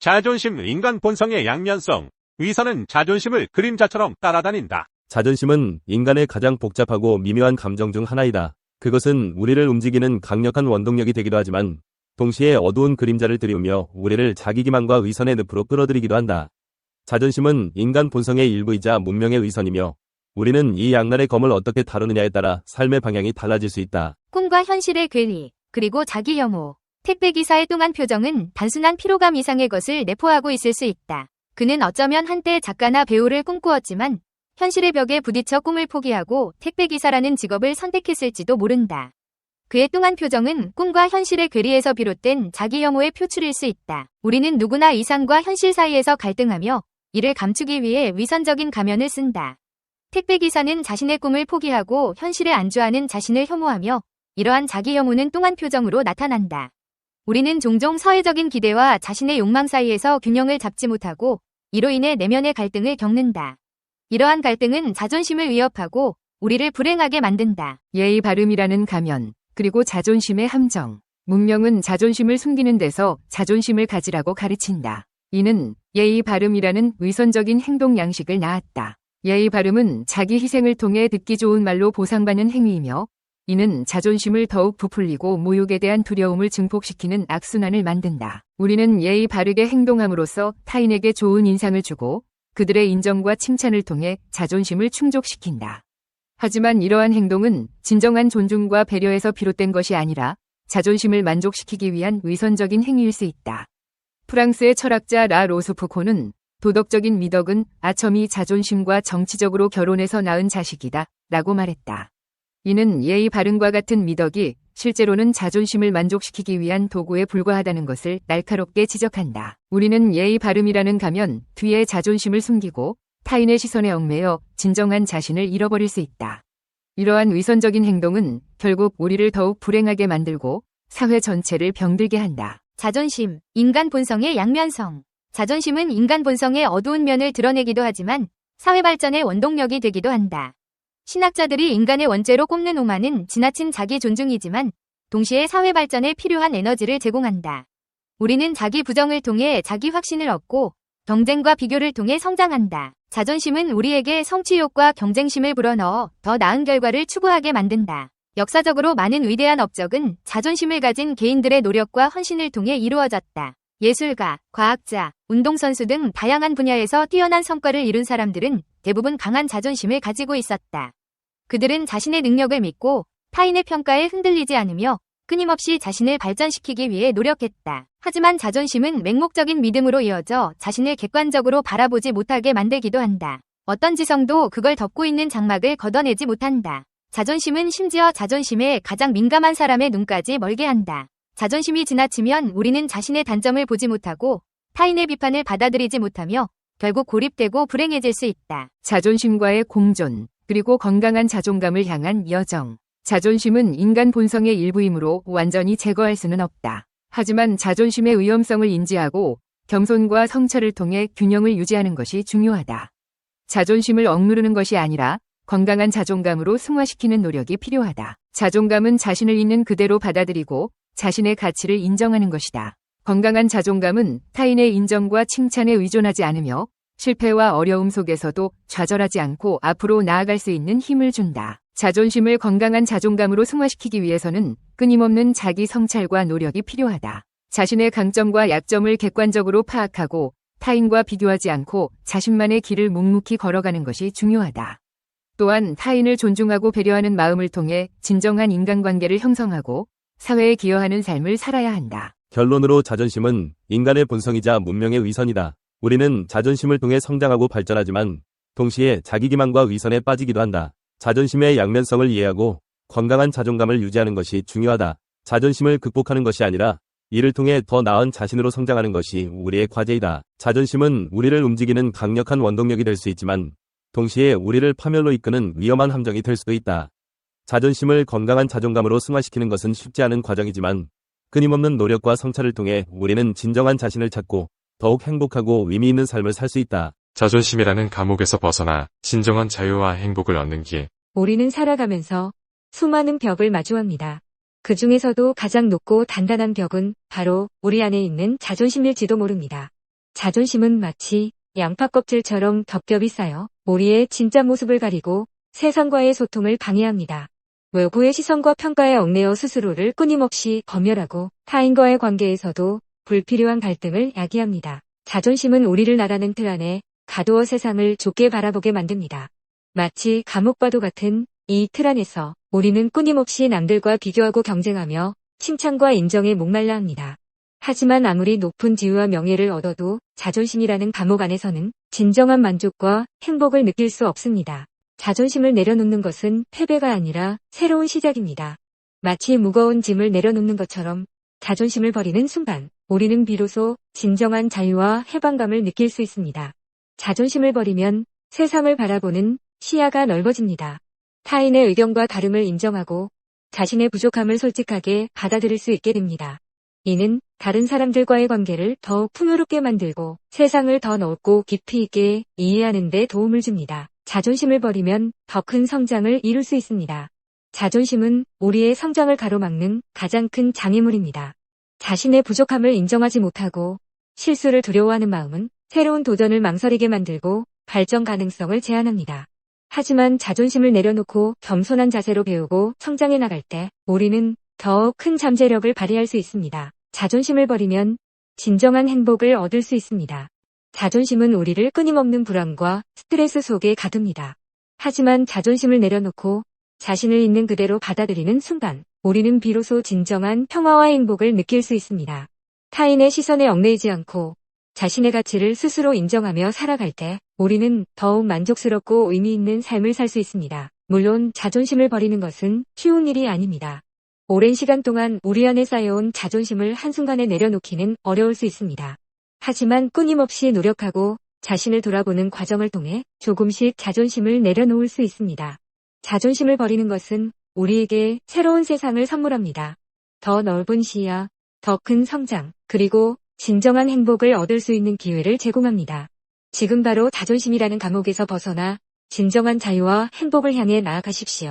자존심, 인간 본성의 양면성. 위선은 자존심을 그림자처럼 따라다닌다. 자존심은 인간의 가장 복잡하고 미묘한 감정 중 하나이다. 그것은 우리를 움직이는 강력한 원동력이 되기도 하지만 동시에 어두운 그림자를 들이우며 우리를 자기기만과 위선의 늪으로 끌어들이기도 한다. 자존심은 인간 본성의 일부이자 문명의 위선이며 우리는 이 양날의 검을 어떻게 다루느냐에 따라 삶의 방향이 달라질 수 있다. 꿈과 현실의 괴리, 그리고 자기 혐오. 택배기사의 뚱한 표정은 단순한 피로감 이상의 것을 내포하고 있을 수 있다. 그는 어쩌면 한때 작가나 배우를 꿈꾸었지만 현실의 벽에 부딪혀 꿈을 포기하고 택배기사라는 직업을 선택했을지도 모른다. 그의 뚱한 표정은 꿈과 현실의 괴리에서 비롯된 자기 혐오의 표출일 수 있다. 우리는 누구나 이상과 현실 사이에서 갈등하며 이를 감추기 위해 위선적인 가면을 쓴다. 택배기사는 자신의 꿈을 포기하고 현실에 안주하는 자신을 혐오하며 이러한 자기 혐오는 뚱한 표정으로 나타난다. 우리는 종종 사회적인 기대와 자신의 욕망 사이에서 균형을 잡지 못하고 이로 인해 내면의 갈등을 겪는다. 이러한 갈등은 자존심을 위협하고 우리를 불행하게 만든다. 예의 바름이라는 가면, 그리고 자존심의 함정. 문명은 자존심을 숨기는 데서 자존심을 가지라고 가르친다. 이는 예의 바름이라는 위선적인 행동 양식을 낳았다. 예의 바름은 자기 희생을 통해 듣기 좋은 말로 보상받는 행위이며 이는 자존심을 더욱 부풀리고 모욕에 대한 두려움을 증폭시키는 악순환을 만든다. 우리는 예의 바르게 행동함으로써 타인에게 좋은 인상을 주고 그들의 인정과 칭찬을 통해 자존심을 충족시킨다. 하지만 이러한 행동은 진정한 존중과 배려에서 비롯된 것이 아니라 자존심을 만족시키기 위한 위선적인 행위일 수 있다. 프랑스의 철학자 라 로수푸코는 도덕적인 미덕은 아첨이 자존심과 정치적으로 결혼해서 낳은 자식이다 라고 말했다. 이는 예의 바른과 같은 미덕이 실제로는 자존심을 만족시키기 위한 도구에 불과하다는 것을 날카롭게 지적한다. 우리는 예의 바름이라는 가면 뒤에 자존심을 숨기고 타인의 시선에 얽매여 진정한 자신을 잃어버릴 수 있다. 이러한 위선적인 행동은 결국 우리를 더욱 불행하게 만들고 사회 전체를 병들게 한다. 자존심, 인간 본성의 양면성. 자존심은 인간 본성의 어두운 면을 드러내기도 하지만 사회 발전의 원동력이 되기도 한다. 신학자들이 인간의 원죄로 꼽는 오만은 지나친 자기 존중이지만 동시에 사회 발전에 필요한 에너지를 제공한다. 우리는 자기 부정을 통해 자기 확신을 얻고 경쟁과 비교를 통해 성장한다. 자존심은 우리에게 성취욕과 경쟁심을 불어넣어 더 나은 결과를 추구하게 만든다. 역사적으로 많은 위대한 업적은 자존심을 가진 개인들의 노력과 헌신을 통해 이루어졌다. 예술가, 과학자, 운동선수 등 다양한 분야에서 뛰어난 성과를 이룬 사람들은 대부분 강한 자존심을 가지고 있었다. 그들은 자신의 능력을 믿고 타인의 평가에 흔들리지 않으며 끊임없이 자신을 발전시키기 위해 노력했다. 하지만 자존심은 맹목적인 믿음으로 이어져 자신을 객관적으로 바라보지 못하게 만들기도 한다. 어떤 지성도 그걸 덮고 있는 장막을 걷어내지 못한다. 자존심은 심지어 자존심에 가장 민감한 사람의 눈까지 멀게 한다. 자존심이 지나치면 우리는 자신의 단점을 보지 못하고 타인의 비판을 받아들이지 못하며 결국 고립되고 불행해질 수 있다. 자존심과의 공존, 그리고 건강한 자존감을 향한 여정. 자존심은 인간 본성의 일부이므로 완전히 제거할 수는 없다. 하지만 자존심의 위험성을 인지하고 겸손과 성찰을 통해 균형을 유지하는 것이 중요하다. 자존심을 억누르는 것이 아니라 건강한 자존감으로 승화시키는 노력이 필요하다. 자존감은 자신을 있는 그대로 받아들이고 자신의 가치를 인정하는 것이다. 건강한 자존감은 타인의 인정과 칭찬에 의존하지 않으며 실패와 어려움 속에서도 좌절하지 않고 앞으로 나아갈 수 있는 힘을 준다. 자존심을 건강한 자존감으로 승화시키기 위해서는 끊임없는 자기 성찰과 노력이 필요하다. 자신의 강점과 약점을 객관적으로 파악하고 타인과 비교하지 않고 자신만의 길을 묵묵히 걸어가는 것이 중요하다. 또한 타인을 존중하고 배려하는 마음을 통해 진정한 인간관계를 형성하고 사회에 기여하는 삶을 살아야 한다. 결론으로 자존심은 인간의 본성이자 문명의 위선이다. 우리는 자존심을 통해 성장하고 발전하지만 동시에 자기기만과 위선에 빠지기도 한다. 자존심의 양면성을 이해하고 건강한 자존감을 유지하는 것이 중요하다. 자존심을 극복하는 것이 아니라 이를 통해 더 나은 자신으로 성장하는 것이 우리의 과제이다. 자존심은 우리를 움직이는 강력한 원동력이 될 수 있지만 동시에 우리를 파멸로 이끄는 위험한 함정이 될 수도 있다. 자존심을 건강한 자존감으로 승화시키는 것은 쉽지 않은 과정이지만 끊임없는 노력과 성찰을 통해 우리는 진정한 자신을 찾고 더욱 행복하고 의미 있는 삶을 살 수 있다. 자존심이라는 감옥에서 벗어나 진정한 자유와 행복을 얻는 길. 우리는 살아가면서 수많은 벽을 마주합니다. 그 중에서도 가장 높고 단단한 벽은 바로 우리 안에 있는 자존심일지도 모릅니다. 자존심은 마치 양파 껍질처럼 겹겹이 쌓여 우리의 진짜 모습을 가리고 세상과의 소통을 방해합니다. 외부의 시선과 평가에 얽매여 스스로를 끊임없이 검열하고 타인과의 관계에서도 불필요한 갈등을 야기합니다. 자존심은 우리를 나라는 틀 안에 가두어 세상을 좁게 바라보게 만듭니다. 마치 감옥과도 같은 이 틀 안에서 우리는 끊임없이 남들과 비교하고 경쟁하며 칭찬과 인정에 목말라 합니다. 하지만 아무리 높은 지위와 명예를 얻어도 자존심이라는 감옥 안에서는 진정한 만족과 행복을 느낄 수 없습니다. 자존심을 내려놓는 것은 패배가 아니라 새로운 시작입니다. 마치 무거운 짐을 내려놓는 것처럼 자존심을 버리는 순간 우리는 비로소 진정한 자유와 해방감을 느낄 수 있습니다. 자존심을 버리면 세상을 바라보는 시야가 넓어집니다. 타인의 의견과 다름을 인정하고 자신의 부족함을 솔직하게 받아들일 수 있게 됩니다. 이는 다른 사람들과의 관계를 더욱 풍요롭게 만들고 세상을 더 넓고 깊이 있게 이해하는 데 도움을 줍니다. 자존심을 버리면 더 큰 성장을 이룰 수 있습니다. 자존심은 우리의 성장을 가로막는 가장 큰 장애물입니다. 자신의 부족함을 인정하지 못하고 실수를 두려워하는 마음은 새로운 도전을 망설이게 만들고 발전 가능성을 제한합니다. 하지만 자존심을 내려놓고 겸손한 자세로 배우고 성장해 나갈 때 우리는 더 큰 잠재력을 발휘할 수 있습니다. 자존심을 버리면 진정한 행복을 얻을 수 있습니다. 자존심은 우리를 끊임없는 불안과 스트레스 속에 가둡니다. 하지만 자존심을 내려놓고 자신을 있는 그대로 받아들이는 순간 우리는 비로소 진정한 평화와 행복을 느낄 수 있습니다. 타인의 시선에 얽매이지 않고 자신의 가치를 스스로 인정하며 살아갈 때 우리는 더욱 만족스럽고 의미 있는 삶을 살 수 있습니다. 물론 자존심을 버리는 것은 쉬운 일이 아닙니다. 오랜 시간 동안 우리 안에 쌓여온 자존심을 한순간에 내려놓기는 어려울 수 있습니다. 하지만 끊임없이 노력하고 자신을 돌아보는 과정을 통해 조금씩 자존심을 내려놓을 수 있습니다. 자존심을 버리는 것은 우리에게 새로운 세상을 선물합니다. 더 넓은 시야, 더 큰 성장, 그리고 진정한 행복을 얻을 수 있는 기회를 제공합니다. 지금 바로 자존심이라는 감옥에서 벗어나 진정한 자유와 행복을 향해 나아가십시오.